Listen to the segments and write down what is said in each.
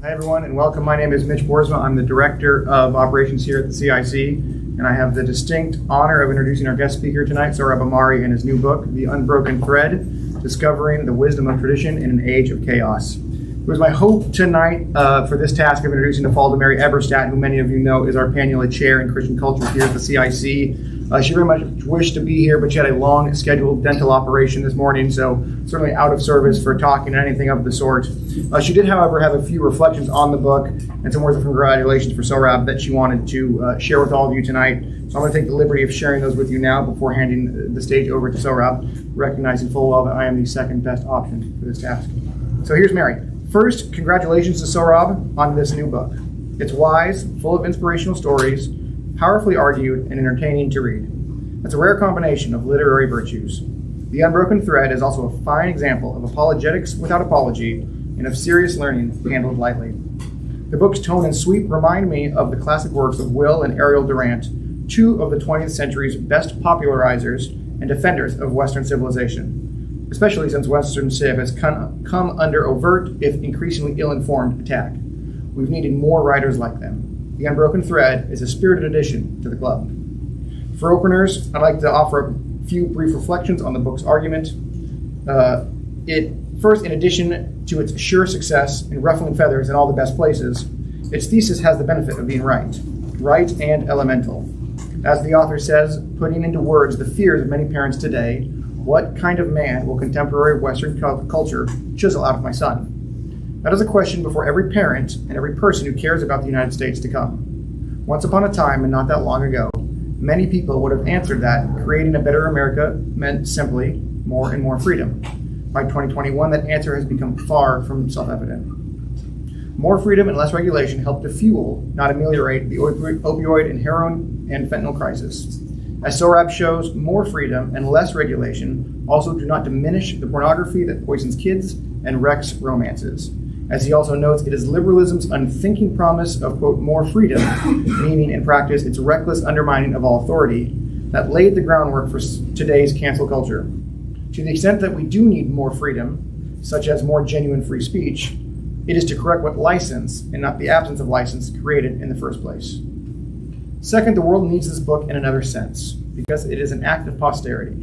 Hi, everyone, and welcome. My name is Mitch Boersma. I'm the Director of Operations here at the CIC, and I have the distinct honor of introducing our guest speaker tonight, Sohrab Ahmari, and his new book, The Unbroken Thread, Discovering the Wisdom of Tradition in an Age of Chaos. It was my hope tonight for this task of introducing Nafalda Mary Eberstadt, who many of you know is our Panula Chair in Christian Culture here at the CIC. She very much wished to be here, but she had a long scheduled dental operation this morning, so certainly out of service for talking or anything of the sort. She did, however, have a few reflections on the book and some words of congratulations for Sohrab that she wanted to share with all of you tonight. So I'm going to take the liberty of sharing those with you now before handing the stage over to Sohrab, recognizing full well that I am the second best option for this task. So here's Mary. First, congratulations to Sohrab on this new book. It's wise, full of inspirational stories, powerfully argued, and entertaining to read. It's a rare combination of literary virtues. The Unbroken Thread is also a fine example of apologetics without apology and of serious learning handled lightly. The book's tone and sweep remind me of the classic works of Will and Ariel Durant, two of the 20th century's best popularizers and defenders of Western civilization, especially since Western civ has come under overt, if increasingly ill-informed, attack. We've needed more writers like them. The Unbroken Thread is a spirited addition to the club. For openers, I'd like to offer a few brief reflections on the book's argument. First, in addition to its sure success in ruffling feathers in all the best places, its thesis has the benefit of being right and elemental. As the author says, putting into words the fears of many parents today, what kind of man will contemporary Western culture chisel out of my son? That is a question before every parent and every person who cares about the United States to come. Once upon a time, and not that long ago, many people would have answered that creating a better America meant simply more and more freedom. By 2021, that answer has become far from self-evident. More freedom and less regulation help to fuel, not ameliorate, the opioid and heroin and fentanyl crisis. As Sohrab shows, more freedom and less regulation also do not diminish the pornography that poisons kids and wrecks romances. As he also notes, it is liberalism's unthinking promise of, quote, more freedom, meaning in practice its reckless undermining of all authority, that laid the groundwork for today's cancel culture. To the extent that we do need more freedom, such as more genuine free speech, it is to correct what license, and not the absence of license, created in the first place. Second, the world needs this book in another sense, because it is an act of posterity.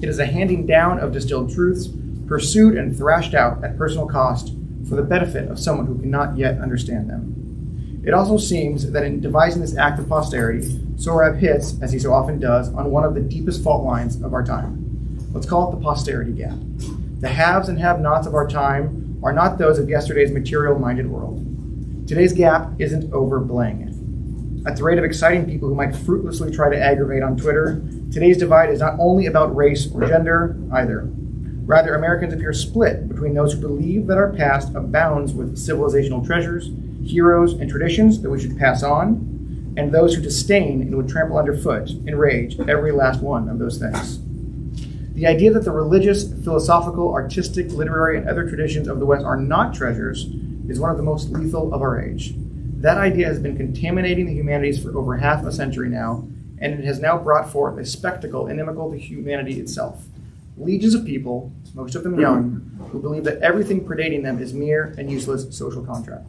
It is a handing down of distilled truths, pursued and thrashed out at personal cost, for the benefit of someone who cannot yet understand them. It also seems that in devising this act of posterity, Sohrab hits, as he so often does, on one of the deepest fault lines of our time. Let's call it the posterity gap. The haves and have-nots of our time are not those of yesterday's material-minded world. Today's gap isn't over bling. At the rate of exciting people who might fruitlessly try to aggravate on Twitter, today's divide is not only about race or gender either. Rather, Americans appear split between those who believe that our past abounds with civilizational treasures, heroes, and traditions that we should pass on, and those who disdain and would trample underfoot in rage every last one of those things. The idea that the religious, philosophical, artistic, literary, and other traditions of the West are not treasures is one of the most lethal of our age. That idea has been contaminating the humanities for over half a century now, and it has now brought forth a spectacle inimical to humanity itself. Legions of people, most of them young, who believe that everything predating them is mere and useless social contract.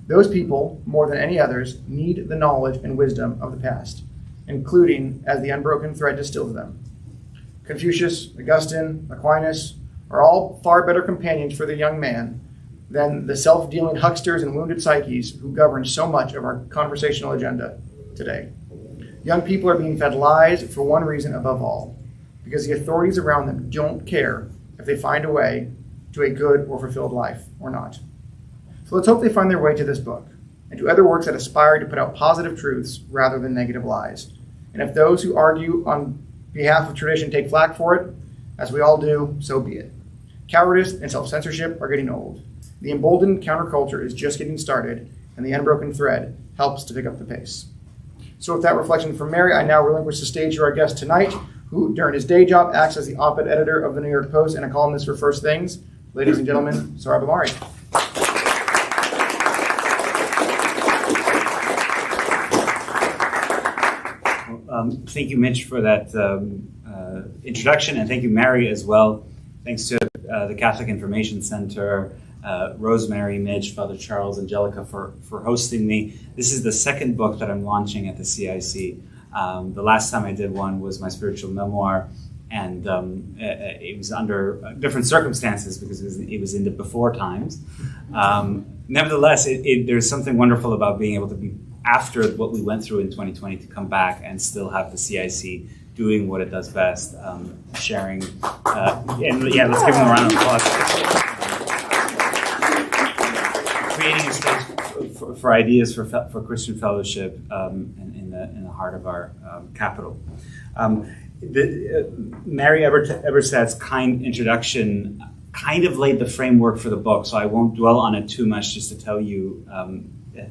Those people, more than any others, need the knowledge and wisdom of the past, including as the Unbroken Thread distills them. Confucius, Augustine, Aquinas are all far better companions for the young man than the self-dealing hucksters and wounded psyches who govern so much of our conversational agenda today. Young people are being fed lies for one reason above all, because the authorities around them don't care if they find a way to a good or fulfilled life or not. So let's hope they find their way to this book and to other works that aspire to put out positive truths rather than negative lies. And if those who argue on behalf of tradition take flack for it, as we all do, so be it. Cowardice and self-censorship are getting old. The emboldened counterculture is just getting started, and the Unbroken Thread helps to pick up the pace. So with that reflection from Mary, I now relinquish the stage to our guest tonight, who, during his day job, acts as the op-ed editor of the New York Post and a columnist for First Things. Ladies and gentlemen, Sohrab Ahmari. Thank you, Mitch, for that introduction, and thank you, Mary, as well. Thanks to the Catholic Information Center Rosemary, Midge, Father Charles, Angelica for hosting me. This is the second book that I'm launching at the CIC. The last time I did one was my spiritual memoir, and it was under different circumstances because it was in the before times. Nevertheless, there's something wonderful about being able to be, after what we went through in 2020, to come back and still have the CIC doing what it does best, sharing. And yeah, let's give them a round of applause. Creating a space for ideas for Christian fellowship in the heart of our capital. Mary Eberstadt's kind introduction kind of laid the framework for the book, so I won't dwell on it too much, just to tell you,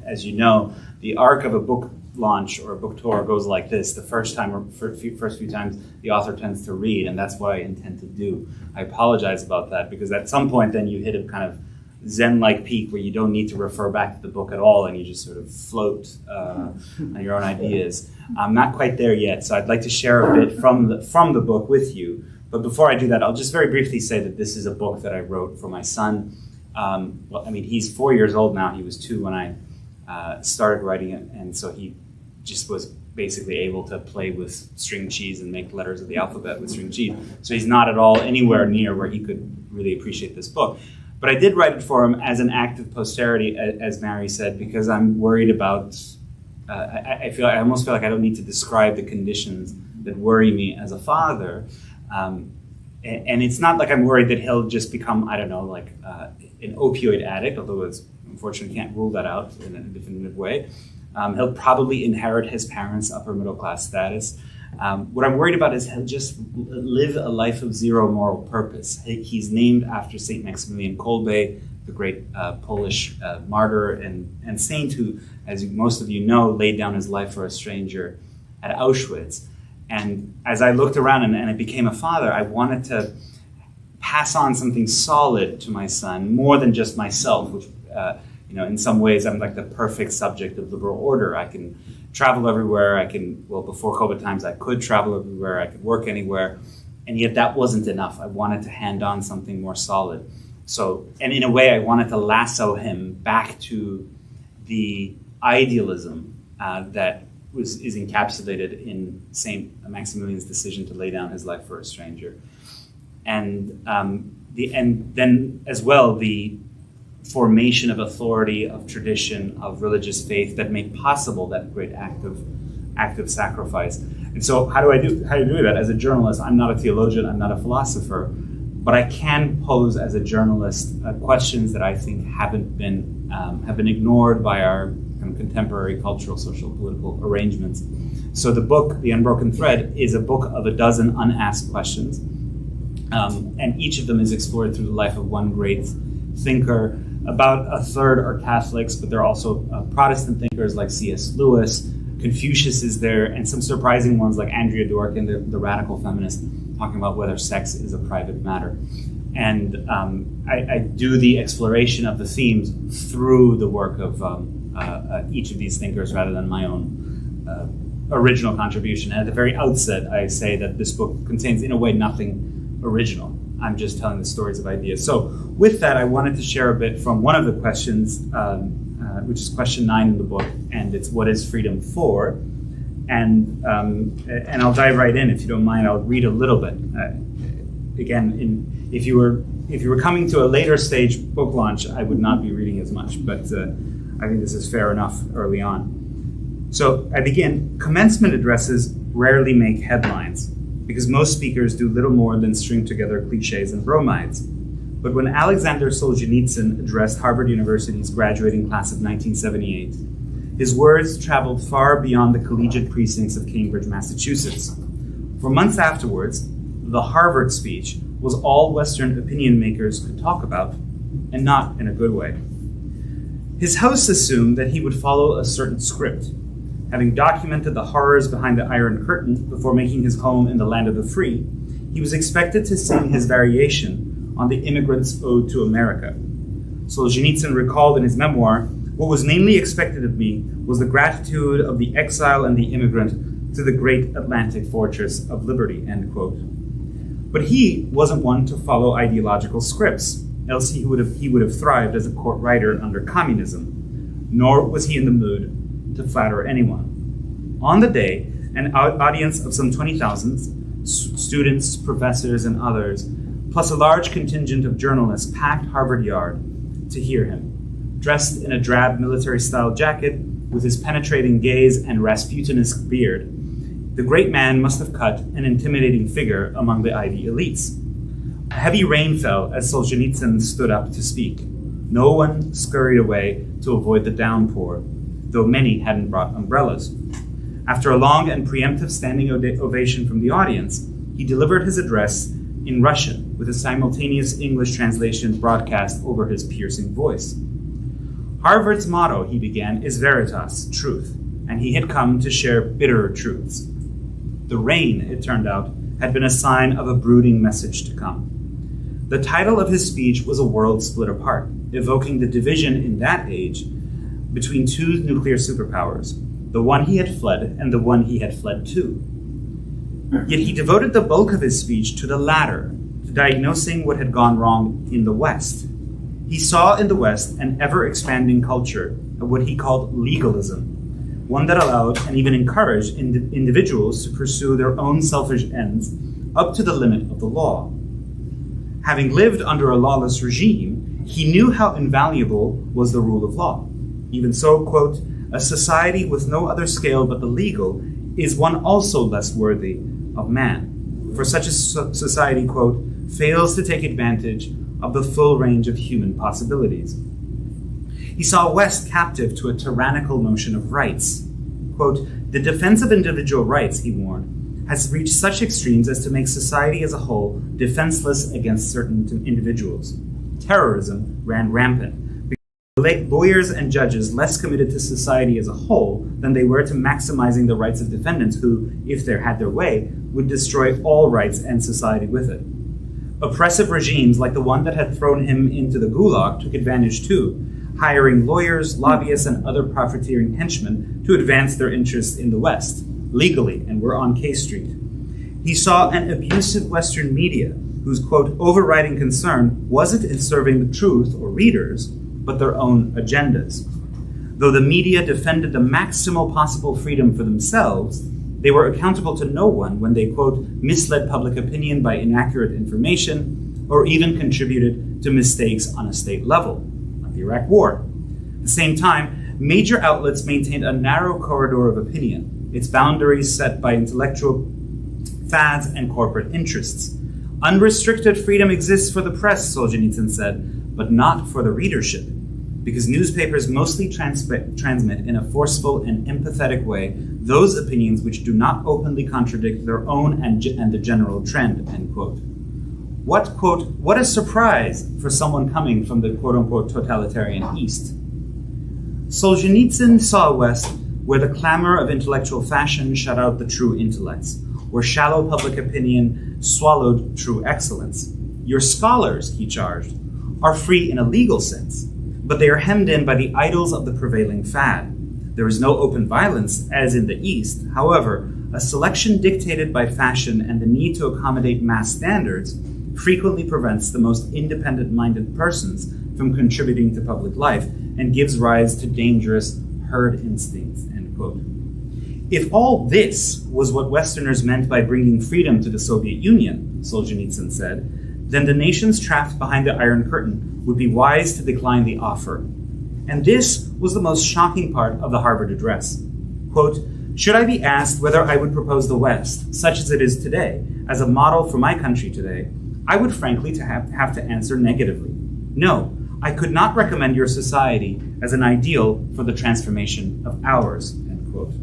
as you know, the arc of a book launch or a book tour goes like this. The first few times the author tends to read, and that's what I intend to do. I apologize about that, because at some point then you hit a kind of Zen-like peak where you don't need to refer back to the book at all, and you just sort of float on your own ideas. I'm not quite there yet, so I'd like to share a bit from the book with you. But before I do that, I'll just very briefly say that this is a book that I wrote for my son. He's 4 years old now. He was 2 when I started writing it, and so he just was basically able to play with string cheese and make letters of the alphabet with string cheese. So he's not at all anywhere near where he could really appreciate this book. But I did write it for him as an act of posterity, as Mary said, because I'm worried about, I almost feel like I don't need to describe the conditions that worry me as a father. And it's not like I'm worried that he'll just become, I don't know, like an opioid addict, although it's unfortunately can't rule that out in a definitive way. He'll probably inherit his parents' upper middle class status. What I'm worried about is he'll just live a life of zero moral purpose. He's named after St. Maximilian Kolbe, the great Polish martyr and saint who, as most of you know, laid down his life for a stranger at Auschwitz. And as I looked around and I became a father, I wanted to pass on something solid to my son, more than just myself, which, in some ways I'm like the perfect subject of liberal order. I can travel everywhere. Before COVID times, I could travel everywhere. I could work anywhere. And yet that wasn't enough. I wanted to hand on something more solid. So, and in a way, I wanted to lasso him back to the idealism that is encapsulated in St. Maximilian's decision to lay down his life for a stranger. And then as well, the formation of authority, of tradition, of religious faith that made possible that great act of sacrifice. And so how do I do that? As a journalist, I'm not a theologian, I'm not a philosopher, but I can pose as a journalist questions that I think have been ignored by our kind of contemporary cultural, social, political arrangements. So the book, The Unbroken Thread, is a book of a dozen unasked questions, and each of them is explored through the life of one great thinker. About a third are Catholics, but there are also Protestant thinkers like C.S. Lewis. Confucius is there, and some surprising ones like Andrea Dworkin, the radical feminist, talking about whether sex is a private matter. And I do the exploration of the themes through the work of each of these thinkers rather than my own original contribution. And at the very outset, I say that this book contains, in a way, nothing original. I'm just telling the stories of ideas. So with that, I wanted to share a bit from one of the questions, which is question 9 in the book, and it's what is freedom for? And I'll dive right in, if you don't mind. I'll read a little bit. If you were coming to a later stage book launch, I would not be reading as much, but I think this is fair enough early on. So I begin. Commencement addresses rarely make headlines, because most speakers do little more than string together cliches and bromides. But when Alexander Solzhenitsyn addressed Harvard University's graduating class of 1978, his words traveled far beyond the collegiate precincts of Cambridge, Massachusetts. For months afterwards, the Harvard speech was all Western opinion makers could talk about, and not in a good way. His hosts assumed that he would follow a certain script. Having documented the horrors behind the Iron Curtain before making his home in the land of the free, he was expected to sing his variation on the immigrant's ode to America. Solzhenitsyn recalled in his memoir, "What was mainly expected of me was the gratitude of the exile and the immigrant to the great Atlantic fortress of liberty," end quote. But he wasn't one to follow ideological scripts. else he would have thrived as a court writer under communism, nor was he in the mood to flatter anyone. On the day, an audience of some 20,000 students, professors, and others, plus a large contingent of journalists, packed Harvard Yard to hear him. Dressed in a drab military-style jacket, with his penetrating gaze and Rasputinist beard, the great man must have cut an intimidating figure among the Ivy elites. A heavy rain fell as Solzhenitsyn stood up to speak. No one scurried away to avoid the downpour, though many hadn't brought umbrellas. After a long and preemptive standing ovation from the audience, he delivered his address in Russian with a simultaneous English translation broadcast over his piercing voice. Harvard's motto, he began, is veritas, truth, and he had come to share bitterer truths. The rain, it turned out, had been a sign of a brooding message to come. The title of his speech was A World Split Apart, evoking the division in that age between two nuclear superpowers, the one he had fled and the one he had fled to. Yet he devoted the bulk of his speech to the latter, to diagnosing what had gone wrong in the West. He saw in the West an ever-expanding culture of what he called legalism, one that allowed and even encouraged individuals to pursue their own selfish ends up to the limit of the law. Having lived under a lawless regime, he knew how invaluable was the rule of law. Even so, quote, a society with no other scale but the legal is one also less worthy of man. For such a society, quote, fails to take advantage of the full range of human possibilities. He saw a West captive to a tyrannical notion of rights. Quote, the defense of individual rights, he warned, has reached such extremes as to make society as a whole defenseless against certain individuals. Terrorism ran rampant, because lawyers and judges less committed to society as a whole than they were to maximizing the rights of defendants who, if they had their way, would destroy all rights and society with it. Oppressive regimes like the one that had thrown him into the gulag took advantage too, hiring lawyers, lobbyists, and other profiteering henchmen to advance their interests in the West, legally, and were on K Street. He saw an abusive Western media whose, quote, overriding concern wasn't in serving the truth or readers, but their own agendas. Though the media defended the maximal possible freedom for themselves, they were accountable to no one when they, quote, misled public opinion by inaccurate information or even contributed to mistakes on a state level, like the Iraq War. At the same time, major outlets maintained a narrow corridor of opinion, its boundaries set by intellectual fads and corporate interests. Unrestricted freedom exists for the press, Solzhenitsyn said, but not for the readership, because newspapers mostly transmit in a forceful and empathetic way those opinions which do not openly contradict their own and the general trend, end quote. What, quote, what a surprise for someone coming from the quote-unquote totalitarian East. Solzhenitsyn saw a West where the clamor of intellectual fashion shut out the true intellects, where shallow public opinion swallowed true excellence. Your scholars, he charged, are free in a legal sense, but they are hemmed in by the idols of the prevailing fad. There is no open violence, as in the East. However, a selection dictated by fashion and the need to accommodate mass standards frequently prevents the most independent-minded persons from contributing to public life and gives rise to dangerous herd instincts, end quote. If all this was what Westerners meant by bringing freedom to the Soviet Union, Solzhenitsyn said, then the nations trapped behind the Iron Curtain would be wise to decline the offer. And this was the most shocking part of the Harvard address. Quote, should I be asked whether I would propose the West, such as it is today, as a model for my country today, I would frankly have to answer negatively. No, I could not recommend your society as an ideal for the transformation of ours, end quote.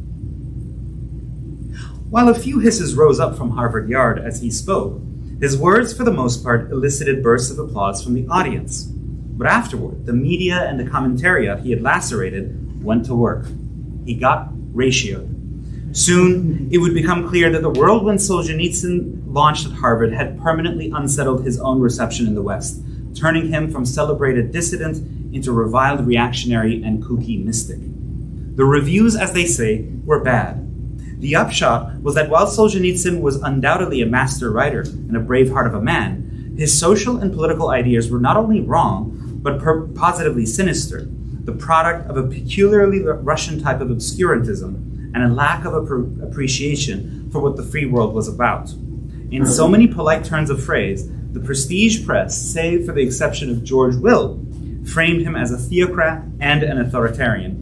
While a few hisses rose up from Harvard Yard as he spoke, his words, for the most part, elicited bursts of applause from the audience. But afterward, the media and the commentariat he had lacerated went to work. He got ratioed. Soon, it would become clear that the whirlwind Solzhenitsyn launched at Harvard had permanently unsettled his own reception in the West, turning him from celebrated dissident into reviled reactionary and kooky mystic. The reviews, as they say, were bad. The upshot was that while Solzhenitsyn was undoubtedly a master writer and a brave heart of a man, His social and political ideas were not only wrong, but positively sinister, the product of a peculiarly Russian type of obscurantism and a lack of appreciation for what the free world was about. In so many polite turns of phrase, the prestige press, save for the exception of George Will, framed him as a theocrat and an authoritarian.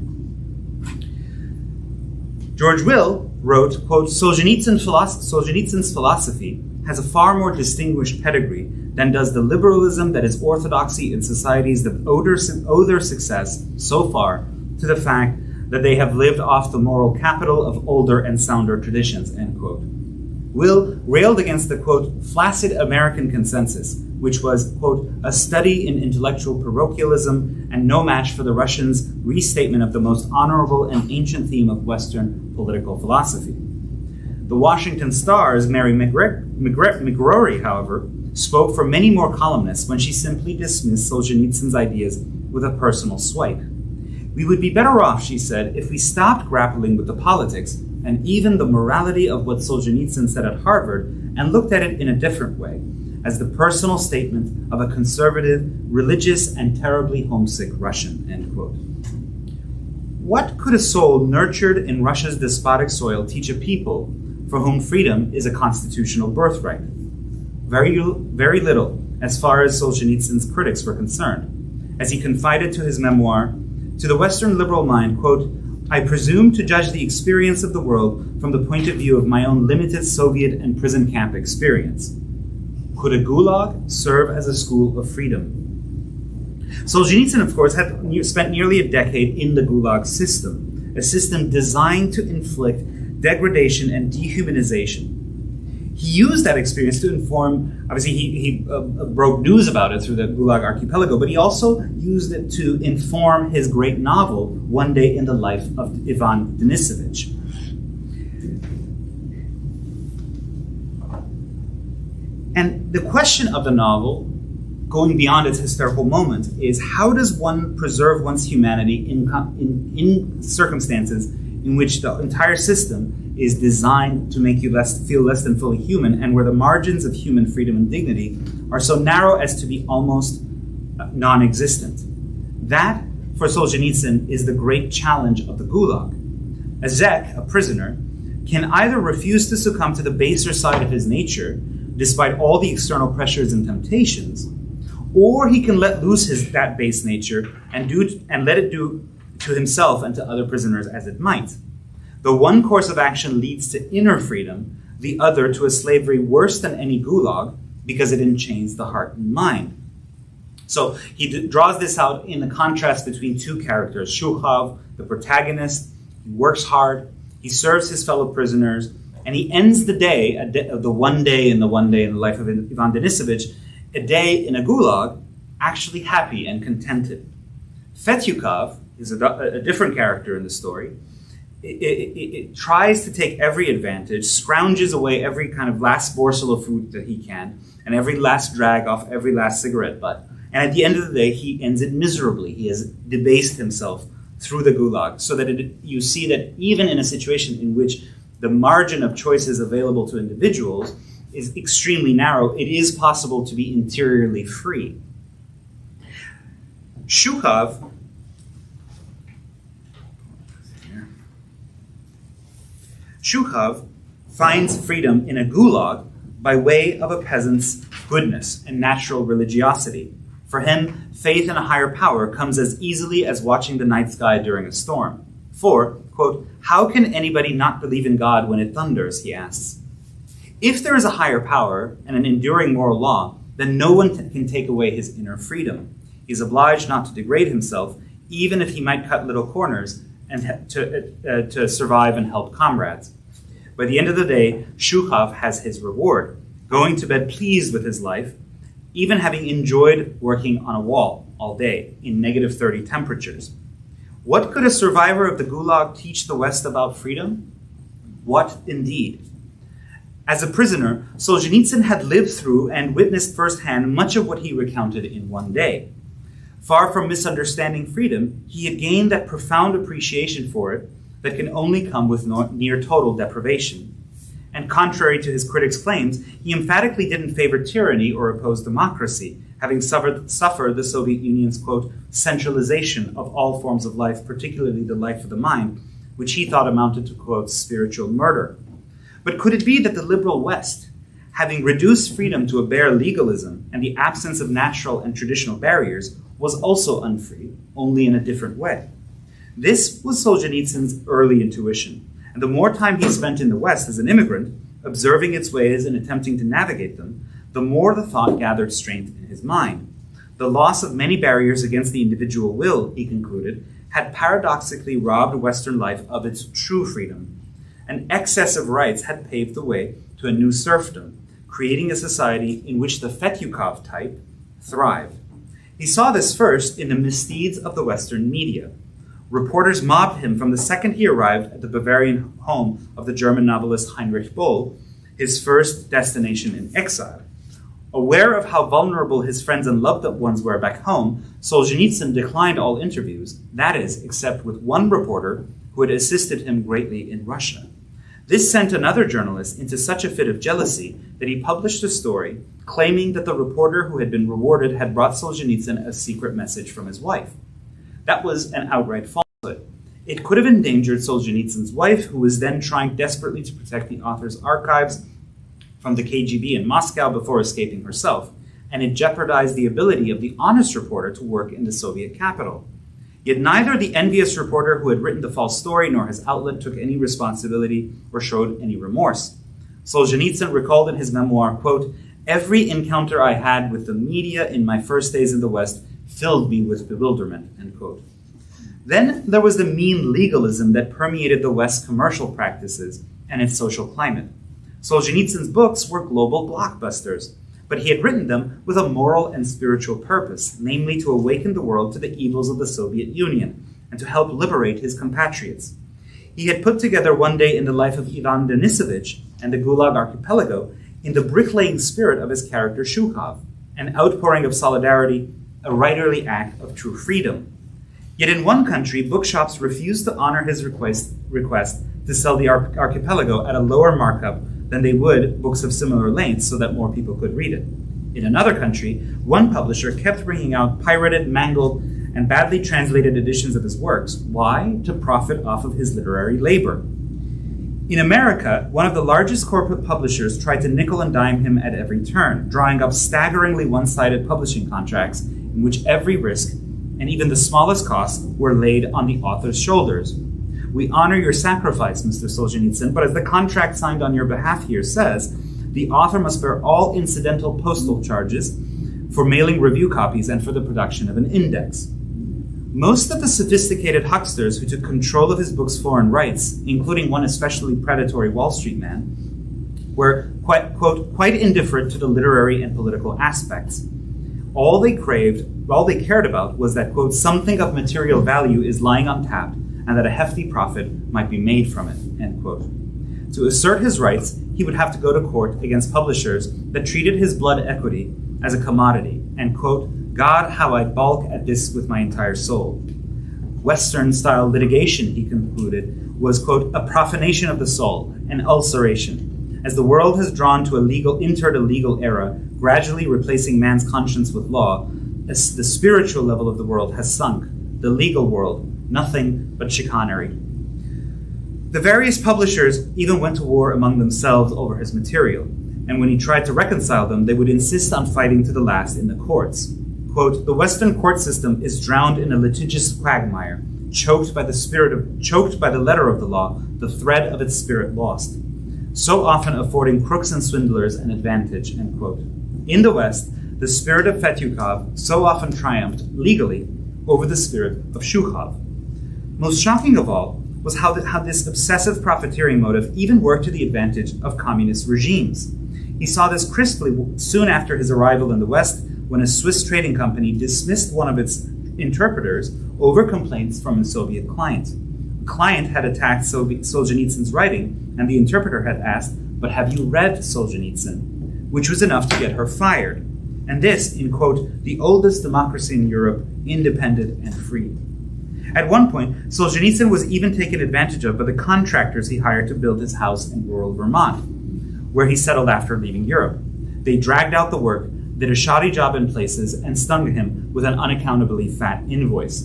George Will wrote, quote, Solzhenitsyn's philosophy has a far more distinguished pedigree than does the liberalism that is orthodoxy in societies that owe their success so far to the fact that they have lived off the moral capital of older and sounder traditions, end quote. Will railed against the, quote, flaccid American consensus, which was, quote, a study in intellectual parochialism and no match for the Russians' restatement of the most honorable and ancient theme of Western political philosophy. The Washington Star's Mary McGrory, however, spoke for many more columnists when she simply dismissed Solzhenitsyn's ideas with a personal swipe. We would be better off, she said, if we stopped grappling with the politics and even the morality of what Solzhenitsyn said at Harvard and looked at it in a different way, as the personal statement of a conservative, religious, and terribly homesick Russian, end quote. What could a soul nurtured in Russia's despotic soil teach a people for whom freedom is a constitutional birthright? Very little, as far as Solzhenitsyn's critics were concerned. As he confided to his memoir, to the Western liberal mind, quote, I presume to judge the experience of the world from the point of view of my own limited Soviet and prison camp experience. Could a gulag serve as a school of freedom? Solzhenitsyn, of course, had spent nearly a decade in the gulag system, a system designed to inflict degradation and dehumanization. He used that experience to inform, obviously he broke news about it through the Gulag Archipelago, but he also used it to inform his great novel, One Day in the Life of Ivan Denisovich. And the question of the novel, going beyond its historical moment, is how does one preserve one's humanity in circumstances in which the entire system is designed to make you feel less than fully human, and where the margins of human freedom and dignity are so narrow as to be almost non-existent. That, for Solzhenitsyn, is the great challenge of the Gulag. A Zek, a prisoner, can either refuse to succumb to the baser side of his nature, despite all the external pressures and temptations, or he can let loose that base nature and let it do to himself and to other prisoners as it might. The one course of action leads to inner freedom, the other to a slavery worse than any gulag, because it enchains the heart and mind. So he draws this out in the contrast between two characters. Shukhov, the protagonist, he works hard, he serves his fellow prisoners, and he ends the day, the one day in the life of Ivan Denisovich, a day in a gulag, actually happy and contented. Fetyukov is a different character in the story. It tries to take every advantage, scrounges away every kind of last morsel of food that he can, and every last drag off every last cigarette butt. And at the end of the day, he ends it miserably. He has debased himself through the gulag, so that you see that even in a situation in which the margin of choices available to individuals is extremely narrow, it is possible to be interiorly free. Shukhov finds freedom in a gulag by way of a peasant's goodness and natural religiosity. For him, faith in a higher power comes as easily as watching the night sky during a storm. For, quote, how can anybody not believe in God when it thunders, he asks. If there is a higher power and an enduring moral law, then no one can take away his inner freedom. He is obliged not to degrade himself, even if he might cut little corners and to survive and help comrades. By the end of the day, Shukhov has his reward, going to bed pleased with his life, even having enjoyed working on a wall all day in -30 temperatures. What could a survivor of the Gulag teach the West about freedom? What indeed? As a prisoner, Solzhenitsyn had lived through and witnessed firsthand much of what he recounted in One Day. Far from misunderstanding freedom, he had gained that profound appreciation for it that can only come with near total deprivation. And contrary to his critics' claims, he emphatically didn't favor tyranny or oppose democracy, having suffered the Soviet Union's, quote, centralization of all forms of life, particularly the life of the mind, which he thought amounted to, quote, spiritual murder. But could it be that the liberal West, having reduced freedom to a bare legalism and the absence of natural and traditional barriers, was also unfree, only in a different way? This was Solzhenitsyn's early intuition. And the more time he spent in the West as an immigrant, observing its ways and attempting to navigate them, the more the thought gathered strength in his mind. The loss of many barriers against the individual will, he concluded, had paradoxically robbed Western life of its true freedom. An excess of rights had paved the way to a new serfdom, creating a society in which the Fetyukov type thrived. He saw this first in the misdeeds of the Western media. Reporters mobbed him from the second he arrived at the Bavarian home of the German novelist Heinrich Böll, his first destination in exile. Aware of how vulnerable his friends and loved ones were back home, Solzhenitsyn declined all interviews, that is, except with one reporter who had assisted him greatly in Russia. This sent another journalist into such a fit of jealousy that he published a story claiming that the reporter who had been rewarded had brought Solzhenitsyn a secret message from his wife. That was an outright falsehood. It could have endangered Solzhenitsyn's wife, who was then trying desperately to protect the author's archives from the KGB in Moscow before escaping herself, and it jeopardized the ability of the honest reporter to work in the Soviet capital. Yet neither the envious reporter who had written the false story nor his outlet took any responsibility or showed any remorse. Solzhenitsyn recalled in his memoir, quote, "Every encounter I had with the media in my first days in the West filled me with bewilderment," end quote. Then there was the mean legalism that permeated the West's commercial practices and its social climate. Solzhenitsyn's books were global blockbusters, but he had written them with a moral and spiritual purpose, namely to awaken the world to the evils of the Soviet Union and to help liberate his compatriots. He had put together One Day in the Life of Ivan Denisovich and the Gulag Archipelago in the bricklaying spirit of his character Shukhov, an outpouring of solidarity, a writerly act of true freedom. Yet in one country, bookshops refused to honor his request to sell the archipelago at a lower markup than they would books of similar length so that more people could read it. In another country, one publisher kept bringing out pirated, mangled, and badly translated editions of his works. Why? To profit off of his literary labor. In America, one of the largest corporate publishers tried to nickel and dime him at every turn, drawing up staggeringly one-sided publishing contracts in which every risk and even the smallest costs were laid on the author's shoulders. "We honor your sacrifice, Mr. Solzhenitsyn, but as the contract signed on your behalf here says, the author must bear all incidental postal charges for mailing review copies and for the production of an index." Most of the sophisticated hucksters who took control of his book's foreign rights, including one especially predatory Wall Street man, were quite indifferent to the literary and political aspects. All they cared about was that, quote, "something of material value is lying untapped and that a hefty profit might be made from it," end quote. To assert his rights, he would have to go to court against publishers that treated his blood equity as a commodity, and, quote, "God, how I balk at this with my entire soul." Western-style litigation, he concluded, was, quote, "a profanation of the soul, an ulceration. As the world has drawn to entered a legal era, gradually replacing man's conscience with law, as the spiritual level of the world has sunk, the legal world, nothing but chicanery." The various publishers even went to war among themselves over his material, and when he tried to reconcile them, they would insist on fighting to the last in the courts. Quote, "The Western court system is drowned in a litigious quagmire, choked by the letter of the law, the thread of its spirit lost, so often affording crooks and swindlers an advantage," end quote. In the West, the spirit of Fetyukov so often triumphed legally over the spirit of Shukhov. Most shocking of all was how this obsessive profiteering motive even worked to the advantage of communist regimes. He saw this crisply soon after his arrival in the West, when a Swiss trading company dismissed one of its interpreters over complaints from a Soviet client. The client had attacked Solzhenitsyn's writing, and the interpreter had asked, "But have you read Solzhenitsyn?" which was enough to get her fired. And this in, quote, "the oldest democracy in Europe, independent and free." At one point, Solzhenitsyn was even taken advantage of by the contractors he hired to build his house in rural Vermont. where he settled after leaving Europe. They dragged out the work, did a shoddy job in places, and stung him with an unaccountably fat invoice.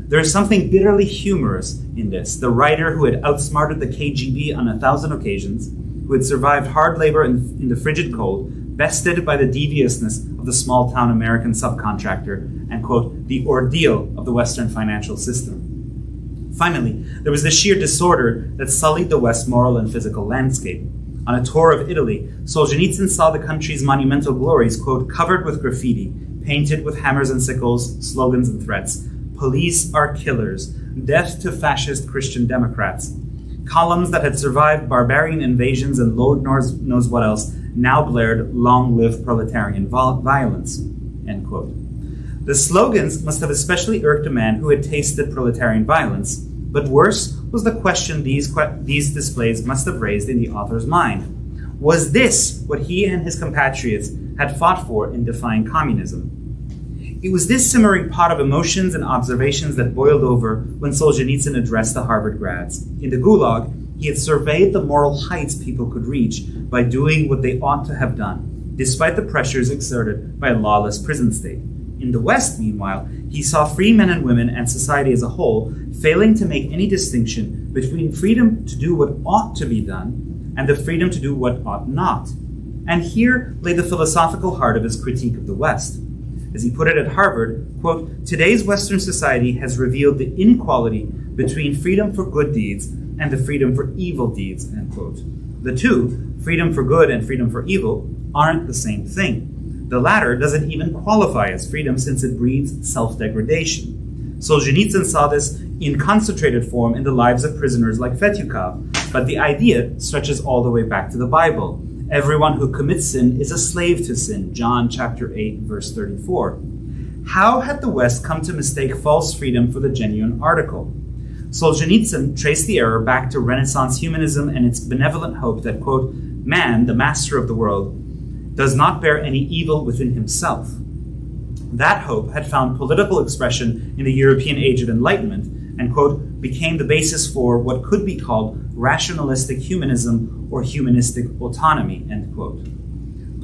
There is something bitterly humorous in this. The writer who had outsmarted the KGB on 1,000 occasions, who had survived hard labor in the frigid cold, bested by the deviousness of the small-town American subcontractor, and, quote, the ordeal of the Western financial system. Finally, there was the sheer disorder that sullied the West's moral and physical landscape. On a tour of Italy, Solzhenitsyn saw the country's monumental glories, quote, covered with graffiti, painted with hammers and sickles, slogans and threats. Police are killers. Death to fascist Christian Democrats. Columns that had survived barbarian invasions and Lord knows what else now blared, long live proletarian violence, end quote. The slogans must have especially irked a man who had tasted proletarian violence, but worse was the question these displays must have raised in the author's mind. Was this what he and his compatriots had fought for in defying communism? It was this simmering pot of emotions and observations that boiled over when Solzhenitsyn addressed the Harvard grads. In the Gulag, he had surveyed the moral heights people could reach by doing what they ought to have done, despite the pressures exerted by a lawless prison state. In the West, meanwhile, he saw free men and women and society as a whole failing to make any distinction between freedom to do what ought to be done and the freedom to do what ought not. And here lay the philosophical heart of his critique of the West. As he put it at Harvard, quote, today's Western society has revealed the inequality between freedom for good deeds and the freedom for evil deeds, end quote. The two, freedom for good and freedom for evil, aren't the same thing. The latter doesn't even qualify as freedom since it breeds self-degradation. Solzhenitsyn saw this in concentrated form in the lives of prisoners like Fetyukov, but the idea stretches all the way back to the Bible. Everyone who commits sin is a slave to sin, John chapter 8, verse 34. How had the West come to mistake false freedom for the genuine article? Solzhenitsyn traced the error back to Renaissance humanism and its benevolent hope that, quote, man, the master of the world, does not bear any evil within himself. That hope had found political expression in the European Age of Enlightenment and, quote, became the basis for what could be called rationalistic humanism or humanistic autonomy, end quote.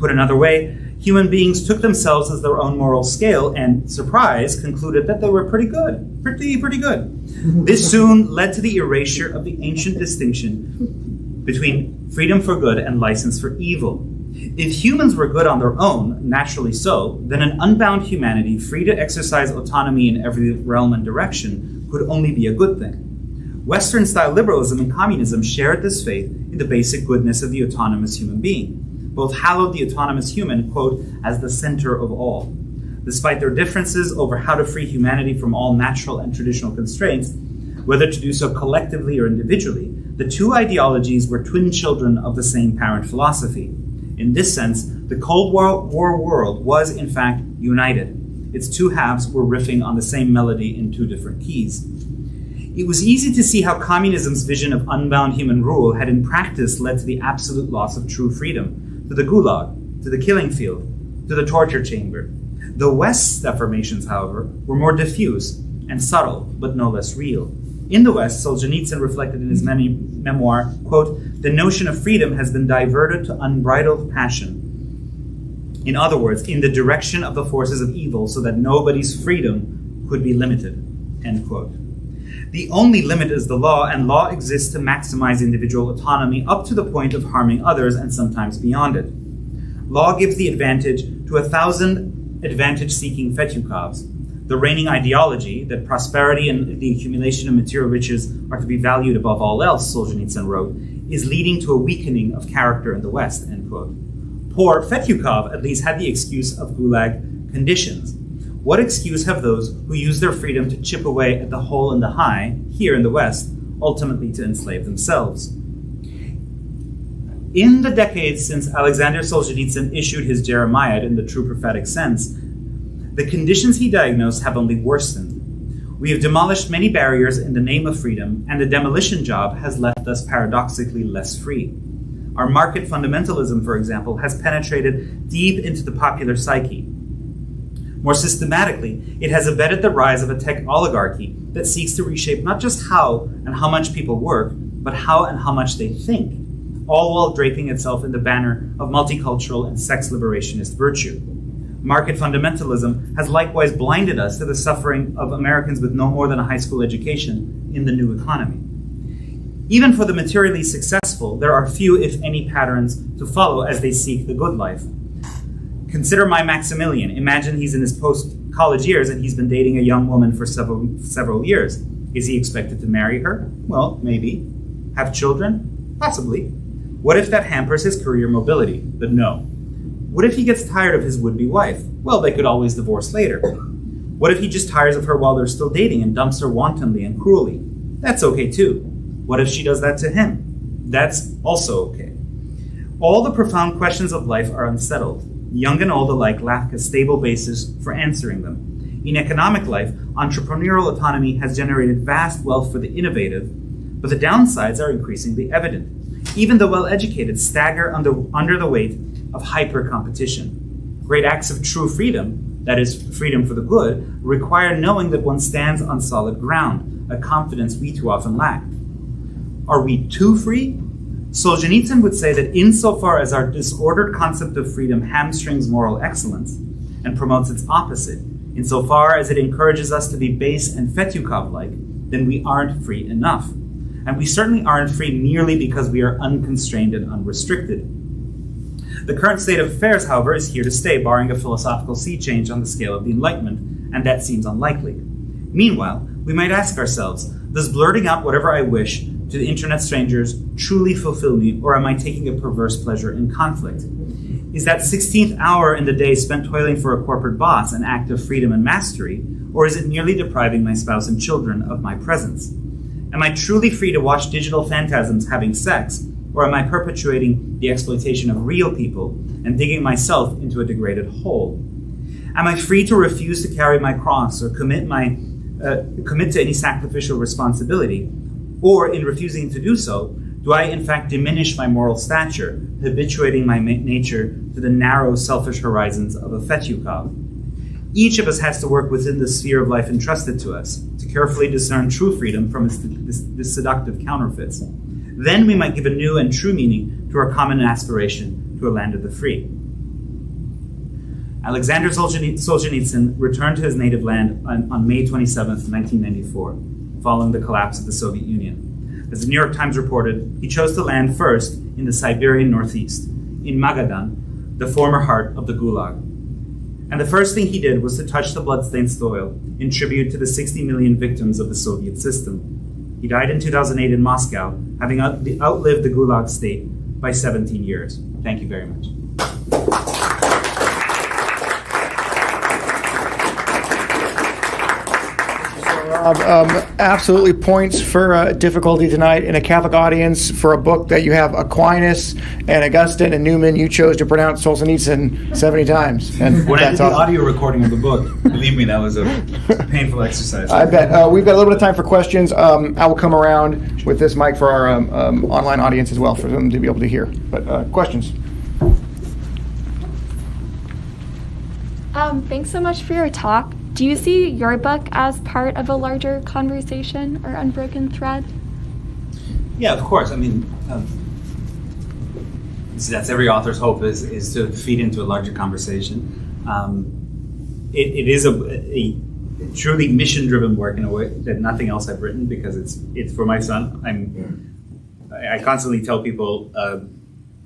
Put another way, human beings took themselves as their own moral scale and, surprise, concluded that they were pretty good. Pretty good. This soon led to the erasure of the ancient distinction between freedom for good and license for evil. If humans were good on their own, naturally so, then an unbound humanity free to exercise autonomy in every realm and direction could only be a good thing. Western-style liberalism and communism shared this faith in the basic goodness of the autonomous human being. Both hallowed the autonomous human, quote, as the center of all. Despite their differences over how to free humanity from all natural and traditional constraints, whether to do so collectively or individually, the two ideologies were twin children of the same parent philosophy. In this sense, the Cold War world was, in fact, united. Its two halves were riffing on the same melody in two different keys. It was easy to see how communism's vision of unbound human rule had in practice led to the absolute loss of true freedom, to the Gulag, to the killing field, to the torture chamber. The West's affirmations, however, were more diffuse and subtle, but no less real. In the West, Solzhenitsyn reflected in his memoir, quote, the notion of freedom has been diverted to unbridled passion. In other words, in the direction of the forces of evil so that nobody's freedom could be limited, end quote. The only limit is the law, and law exists to maximize individual autonomy up to the point of harming others and sometimes beyond it. Law gives the advantage to 1,000 advantage-seeking Fetyukovs. The reigning ideology that prosperity and the accumulation of material riches are to be valued above all else, Solzhenitsyn wrote, is leading to a weakening of character in the West, end quote. Poor Fetyukov at least had the excuse of Gulag conditions. What excuse have those who use their freedom to chip away at the hole in the high, here in the West, ultimately to enslave themselves? In the decades since Alexander Solzhenitsyn issued his Jeremiad in the true prophetic sense, the conditions he diagnosed have only worsened. We have demolished many barriers in the name of freedom, and the demolition job has left us paradoxically less free. Our market fundamentalism, for example, has penetrated deep into the popular psyche. More systematically, it has abetted the rise of a tech oligarchy that seeks to reshape not just how and how much people work, but how and how much they think. all while draping itself in the banner of multicultural and sex liberationist virtue. Market fundamentalism has likewise blinded us to the suffering of Americans with no more than a high school education in the new economy. Even for the materially successful, there are few, if any, patterns to follow as they seek the good life. Consider my Maximilian. Imagine he's in his post-college years and he's been dating a young woman for several years. Is he expected to marry her? Well, maybe. Have children? Possibly. What if that hampers his career mobility? But no. What if he gets tired of his would-be wife? Well, they could always divorce later. What if he just tires of her while they're still dating and dumps her wantonly and cruelly? That's okay too. What if she does that to him? That's also okay. All the profound questions of life are unsettled. Young and old alike lack a stable basis for answering them. In economic life, entrepreneurial autonomy has generated vast wealth for the innovative, but the downsides are increasingly evident. Even the well-educated stagger under the weight of hyper-competition. Great acts of true freedom, that is, freedom for the good, require knowing that one stands on solid ground, a confidence we too often lack. Are we too free? Solzhenitsyn would say that insofar as our disordered concept of freedom hamstrings moral excellence and promotes its opposite, insofar as it encourages us to be base and Fetyukov-like, then we aren't free enough. And we certainly aren't free merely because we are unconstrained and unrestricted. The current state of affairs, however, is here to stay, barring a philosophical sea change on the scale of the Enlightenment, and that seems unlikely. Meanwhile, we might ask ourselves, does blurting out whatever I wish to the internet strangers truly fulfill me, or am I taking a perverse pleasure in conflict? Is that 16th hour in the day spent toiling for a corporate boss an act of freedom and mastery, or is it merely depriving my spouse and children of my presence? Am I truly free to watch digital phantasms having sex, or am I perpetuating the exploitation of real people and digging myself into a degraded hole? Am I free to refuse to carry my cross or commit to any sacrificial responsibility? Or in refusing to do so, do I in fact diminish my moral stature, habituating my nature to the narrow, selfish horizons of a Fetyukov? Each of us has to work within the sphere of life entrusted to us, to carefully discern true freedom from its seductive counterfeits. Then we might give a new and true meaning to our common aspiration to a land of the free. Alexander Solzhenitsyn returned to his native land on May 27, 1994, following the collapse of the Soviet Union. As the New York Times reported, he chose to land first in the Siberian Northeast, in Magadan, the former heart of the Gulag. And the first thing he did was to touch the bloodstained soil in tribute to the 60 million victims of the Soviet system. He died in 2008 in Moscow, having outlived the Gulag state by 17 years. Thank you very much. Absolutely points for difficulty tonight in a Catholic audience for a book that you have Aquinas and Augustine and Newman. You chose to pronounce Solzhenitsyn 70 times. And when I did the audio recording of the book, believe me, that was a painful exercise. I bet. We've got a little bit of time for questions. I will come around with this mic for our online audience as well, for them to be able to hear. But questions? Thanks so much for your talk. Do you see your book as part of a larger conversation or unbroken thread? Yeah, of course. I mean, that's every author's hope is to feed into a larger conversation. It is a truly mission-driven work in a way that nothing else I've written, because it's for my son. I constantly tell people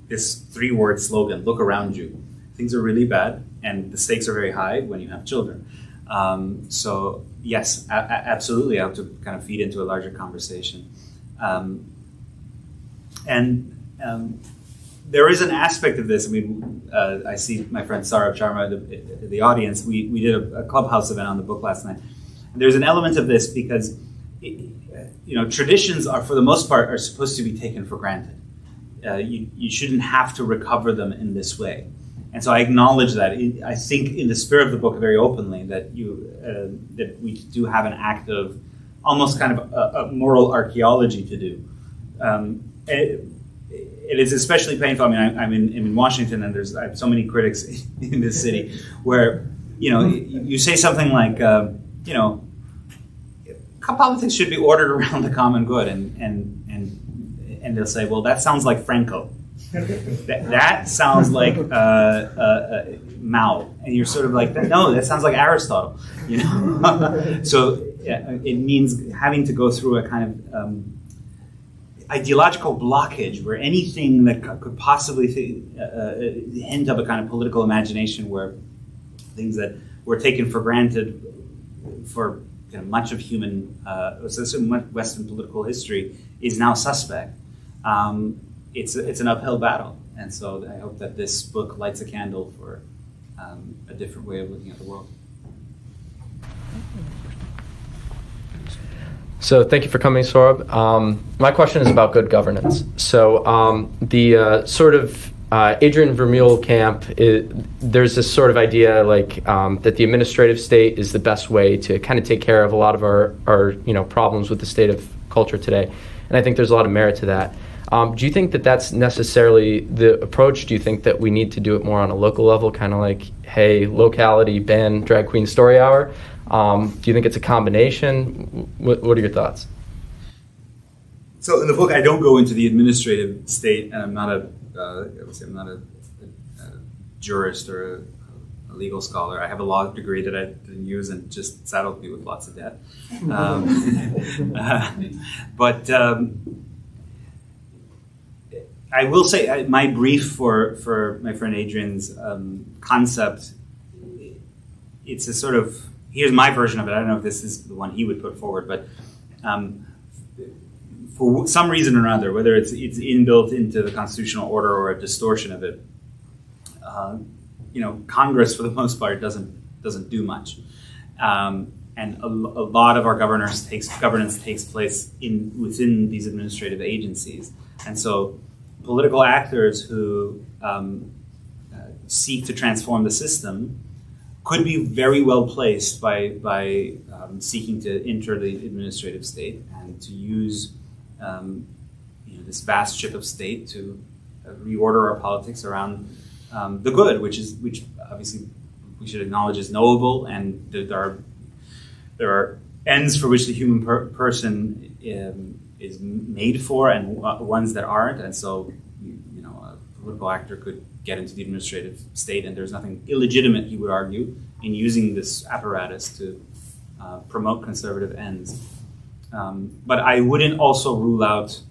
this 3-word slogan: look around you. Things are really bad, and the stakes are very high when you have children. So yes, absolutely, I have to kind of feed into a larger conversation. There is an aspect of this. I mean, I see my friend Sohrab Ahmari, the audience. We did a clubhouse event on the book last night. And there's an element of this because, traditions are, for the most part, are supposed to be taken for granted. You shouldn't have to recover them in this way. And so I acknowledge that. I think in the spirit of the book very openly that that we do have an act of almost kind of a moral archaeology to do. It is especially painful. I mean, I'm in Washington, and I have so many critics in this city where, you say something like, politics should be ordered around the common good, and and they'll say, well, that sounds like Franco. that sounds like Mao. And you're sort of like, no, that sounds like Aristotle. So it means having to go through a kind of ideological blockage where anything that could possibly hint of a kind of political imagination, where things that were taken for granted for much of human, Western political history, is now suspect. It's an uphill battle, and so I hope that this book lights a candle for a different way of looking at the world. So thank you for coming, Sohrab. My question is about good governance. So the sort of Adrian Vermeule camp, there's this sort of idea like that the administrative state is the best way to kind of take care of a lot of our problems with the state of culture today. And I think there's a lot of merit to that. Do you think that that's necessarily the approach? Do you think that we need to do it more on a local level, kind of like, hey, locality, ban drag queen story hour? Do you think it's a combination? What are your thoughts? So in the book, I don't go into the administrative state, and I'm not a jurist or a legal scholar. I have a law degree that I didn't use and just saddled me with lots of debt. But I will say my brief for my friend Adrian's concept, it's a sort of, here's my version of it. I don't know if this is the one he would put forward, but for some reason or another, whether it's inbuilt into the constitutional order or a distortion of it, Congress for the most part doesn't do much, and a lot of our governance takes place within these administrative agencies, and so political actors who seek to transform the system could be very well placed by seeking to enter the administrative state and to use this vast ship of state to reorder our politics around the good, which obviously we should acknowledge is knowable, and there are ends for which the human person is made for, and ones that aren't, and so a political actor could get into the administrative state, and there's nothing illegitimate, he would argue, in using this apparatus to promote conservative ends. But I wouldn't also rule out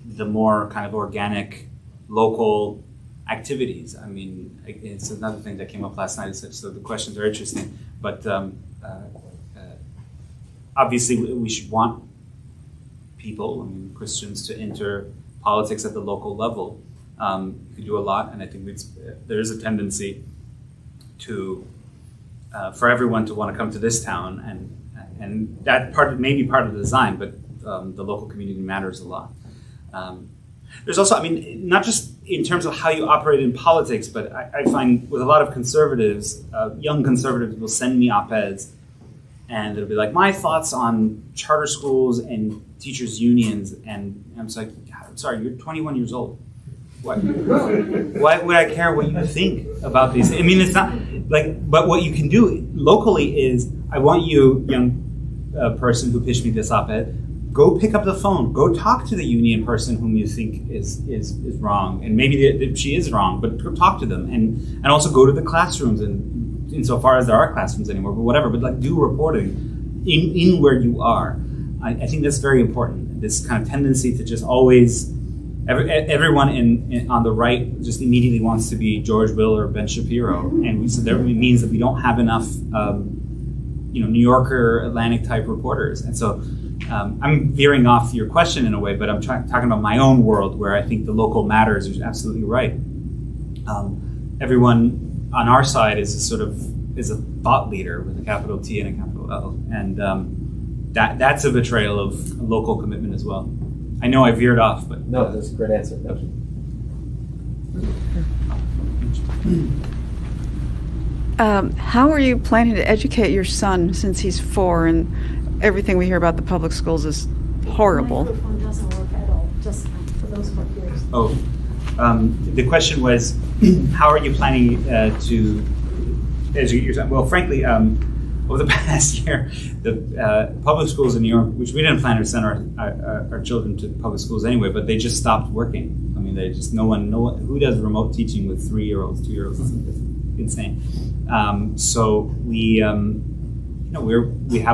the more kind of organic, local activities. I mean, it's another thing that came up last night. So the questions are interesting, but obviously we should want people, Christians, to enter politics at the local level. You could do a lot, and I think there is a tendency to for everyone to want to come to this town, and that may be part of the design, but the local community matters a lot. There's also, not just in terms of how you operate in politics, but I find with a lot of conservatives, young conservatives will send me op-eds, and it'll be like, my thoughts on charter schools and teachers' unions, and I'm just like, I'm sorry, you're 21 years old. Why would I care what you think about these? It's not like, but what you can do locally is, I want you, young person who pitched me this op-ed, go pick up the phone, go talk to the union person whom you think is wrong, and maybe she is wrong, but go talk to them, and also go to the classrooms, and insofar as there are classrooms anymore, but whatever, but do reporting in where you are. I think that's very important. This kind of tendency to just always, everyone on the right just immediately wants to be George Will or Ben Shapiro, and so that means that we don't have enough, New Yorker, Atlantic type reporters, and so. I'm veering off your question in a way, but I'm talking about my own world where I think the local matters. You're absolutely right. Everyone on our side is a thought leader with a capital T and a capital L, and that's a betrayal of local commitment as well. I know I veered off, but no, that's a great answer. How are you planning to educate your son since he's 4 and everything we hear about the public schools is horrible? The microphone doesn't work at all, just for those who are curious. Oh, the question was, how are you planning to educate your son? Well, frankly, over the past year, the public schools in New York, which we didn't plan to send our children to public schools anyway, but they just stopped working. I mean, no one, who does remote teaching with 3-year-olds, 2-year-olds? It's insane. So we have